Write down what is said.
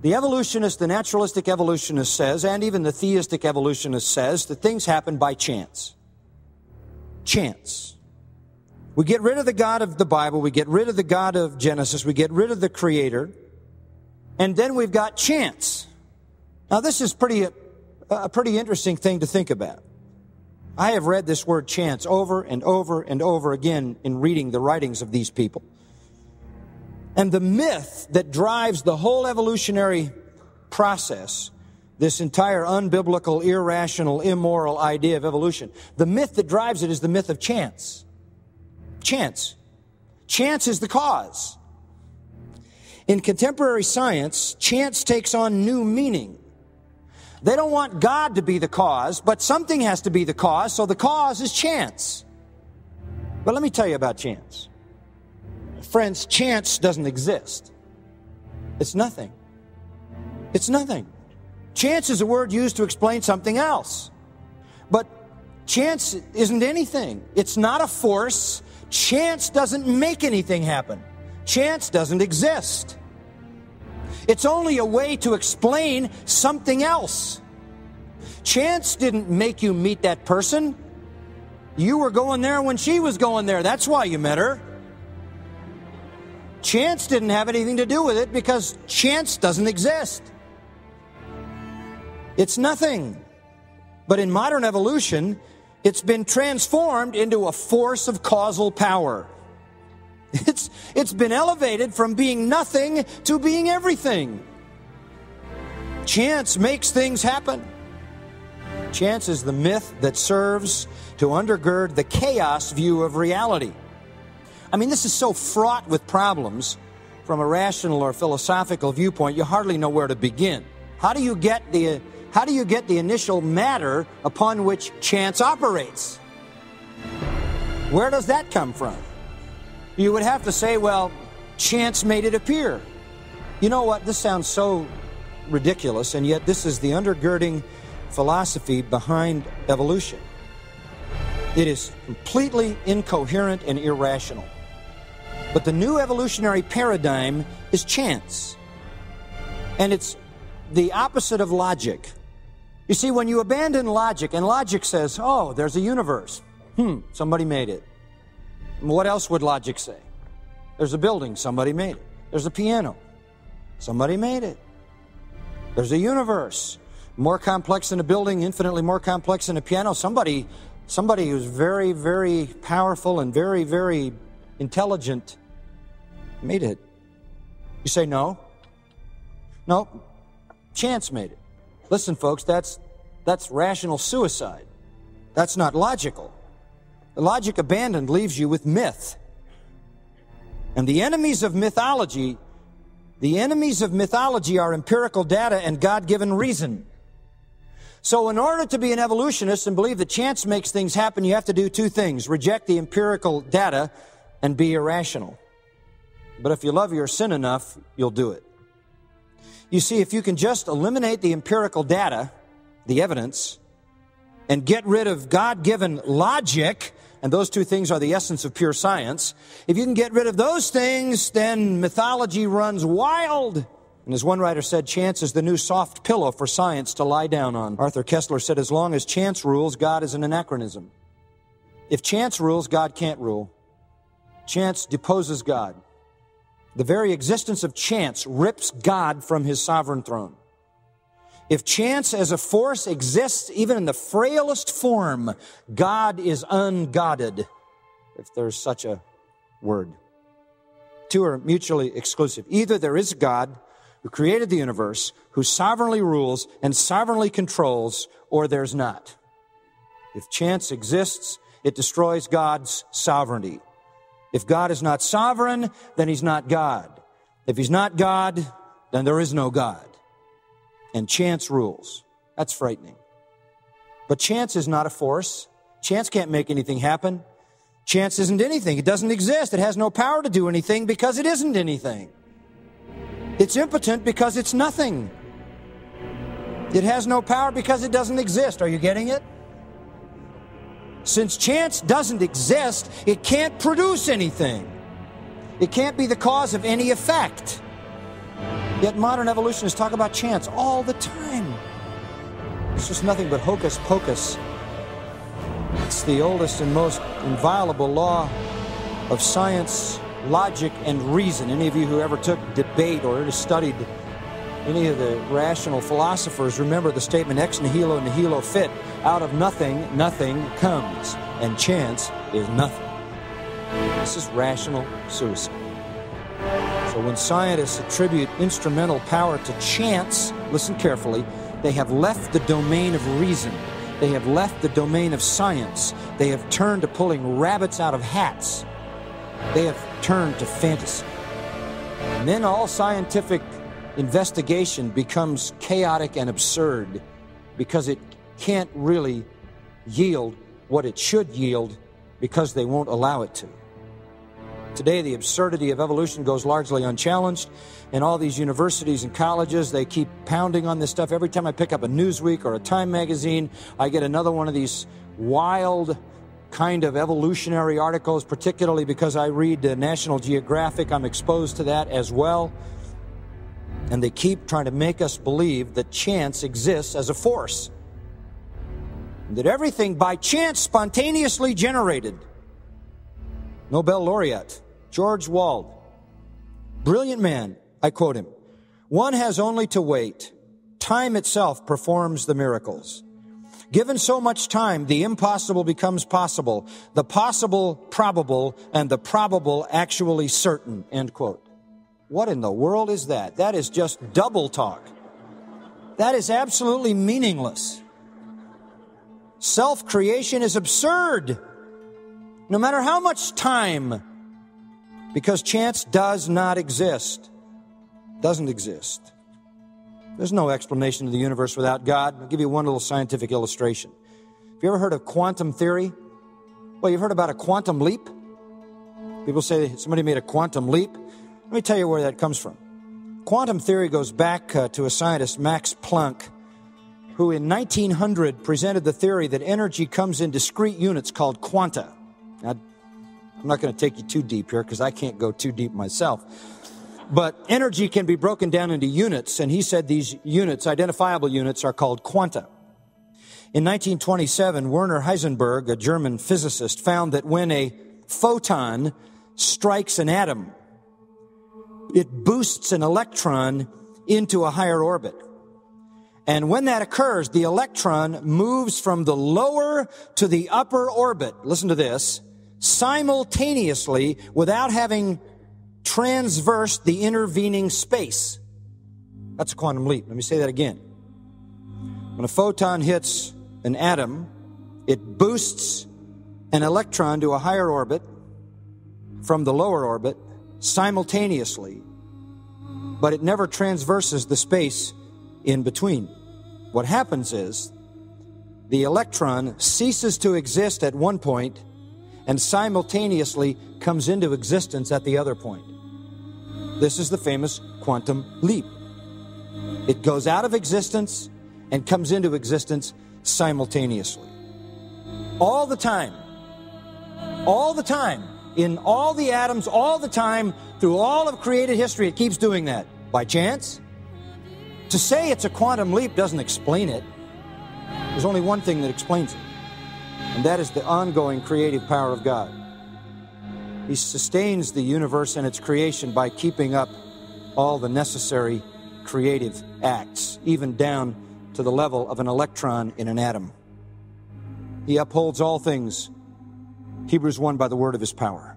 The evolutionist, the naturalistic evolutionist says, and even the theistic evolutionist says, that things happen by chance. Chance. We get rid of the God of the Bible, we get rid of the God of Genesis, we get rid of the Creator, and then we've got chance. Now this is a pretty interesting thing to think about. I have read this word chance over and over and over again in reading the writings of these people. And the myth that drives the whole evolutionary process, this entire unbiblical, irrational, immoral idea of evolution, the myth that drives it is the myth of chance. Chance. Chance is the cause. In contemporary science, chance takes on new meaning. They don't want God to be the cause, but something has to be the cause, so the cause is chance. But let me tell you about chance. Friends, chance doesn't exist. It's nothing. It's nothing. Chance is a word used to explain something else. But chance isn't anything. It's not a force. Chance doesn't make anything happen. Chance doesn't exist. It's only a way to explain something else. Chance didn't make you meet that person. You were going there when she was going there. That's why you met her. Chance didn't have anything to do with it because chance doesn't exist. It's nothing. But in modern evolution, it's been transformed into a force of causal power. It's been elevated from being nothing to being everything. Chance makes things happen. Chance is the myth that serves to undergird the chaos view of reality. I mean, this is so fraught with problems from a rational or philosophical viewpoint, you hardly know where to begin. How do you get the initial matter upon which chance operates? Where does that come from? You would have to say, well, chance made it appear. You know what? This sounds so ridiculous, and yet this is the undergirding philosophy behind evolution. It is completely incoherent and irrational. But the new evolutionary paradigm is chance. And it's the opposite of logic. You see, when you abandon logic, and logic says, oh, there's a universe. Somebody made it. What else would logic say? There's a building, somebody made it. There's a piano, somebody made it. There's a universe, more complex than a building, infinitely more complex than a piano. Somebody who's very, very powerful and very, very intelligent made it. You say no? No, chance made it. Listen, folks, that's rational suicide. That's not logical. The logic abandoned leaves you with myth. And the enemies of mythology are empirical data and God-given reason. So in order to be an evolutionist and believe that chance makes things happen, you have to do two things: reject the empirical data and be irrational. But if you love your sin enough, you'll do it. You see, if you can just eliminate the empirical data, the evidence, and get rid of God-given logic, and those two things are the essence of pure science, if you can get rid of those things, then mythology runs wild. And as one writer said, chance is the new soft pillow for science to lie down on. Arthur Koestler said, as long as chance rules, God is an anachronism. If chance rules, God can't rule. Chance deposes God. The very existence of chance rips God from his sovereign throne. If chance as a force exists even in the frailest form, God is ungodded, if there's such a word. Two are mutually exclusive. Either there is a God who created the universe, who sovereignly rules and sovereignly controls, or there's not. If chance exists, it destroys God's sovereignty. If God is not sovereign, then he's not God. If he's not God, then there is no God. And chance rules. That's frightening. But chance is not a force. Chance can't make anything happen. Chance isn't anything. It doesn't exist. It has no power to do anything because it isn't anything. It's impotent because it's nothing. It has no power because it doesn't exist. Are you getting it? Since chance doesn't exist, it can't produce anything. It can't be the cause of any effect. Yet modern evolutionists talk about chance all the time. It's just nothing but hocus pocus. It's the oldest and most inviolable law of science, logic, and reason. Any of you who ever took debate or ever studied any of the rational philosophers remember the statement ex nihilo nihilo fit. Out of nothing, nothing comes. And chance is nothing. This is rational suicide. So when scientists attribute instrumental power to chance, listen carefully, they have left the domain of reason. They have left the domain of science. They have turned to pulling rabbits out of hats. They have turned to fantasy. And then all scientific investigation becomes chaotic and absurd because it can't really yield what it should yield because they won't allow it to. Today, the absurdity of evolution goes largely unchallenged. In all these universities and colleges, they keep pounding on this stuff. Every time I pick up a Newsweek or a Time magazine, I get another one of these wild kind of evolutionary articles, particularly because I read National Geographic. I'm exposed to that as well. And they keep trying to make us believe that chance exists as a force. That everything by chance spontaneously generated. Nobel laureate George Wald, brilliant man, I quote him, "One has only to wait. Time itself performs the miracles. Given so much time, the impossible becomes possible, the possible probable, and the probable actually certain," end quote. What in the world is that? That is just double talk. That is absolutely meaningless. Self-creation is absurd. No matter how much time, because chance does not exist. Doesn't exist. There's no explanation of the universe without God. I'll give you one little scientific illustration. Have you ever heard of quantum theory? Well, you've heard about a quantum leap? People say somebody made a quantum leap. Let me tell you where that comes from. Quantum theory goes back to a scientist, Max Planck, who in 1900 presented the theory that energy comes in discrete units called quanta. Now, I'm not going to take you too deep here because I can't go too deep myself. But energy can be broken down into units, and he said these units, identifiable units, are called quanta. In 1927, Werner Heisenberg, a German physicist, found that when a photon strikes an atom, it boosts an electron into a higher orbit. And when that occurs, the electron moves from the lower to the upper orbit, listen to this, simultaneously without having transversed the intervening space. That's a quantum leap. Let me say that again. When a photon hits an atom, it boosts an electron to a higher orbit from the lower orbit simultaneously, but it never transverses the space in between. What happens is the electron ceases to exist at one point and simultaneously comes into existence at the other point. This is the famous quantum leap. It goes out of existence and comes into existence simultaneously. All the time. All the time. In all the atoms, all the time, through all of created history, it keeps doing that. By chance? To say it's a quantum leap doesn't explain it. There's only one thing that explains it, and that is the ongoing creative power of God. He sustains the universe and its creation by keeping up all the necessary creative acts, even down to the level of an electron in an atom. He upholds all things, Hebrews 1, by the word of his power.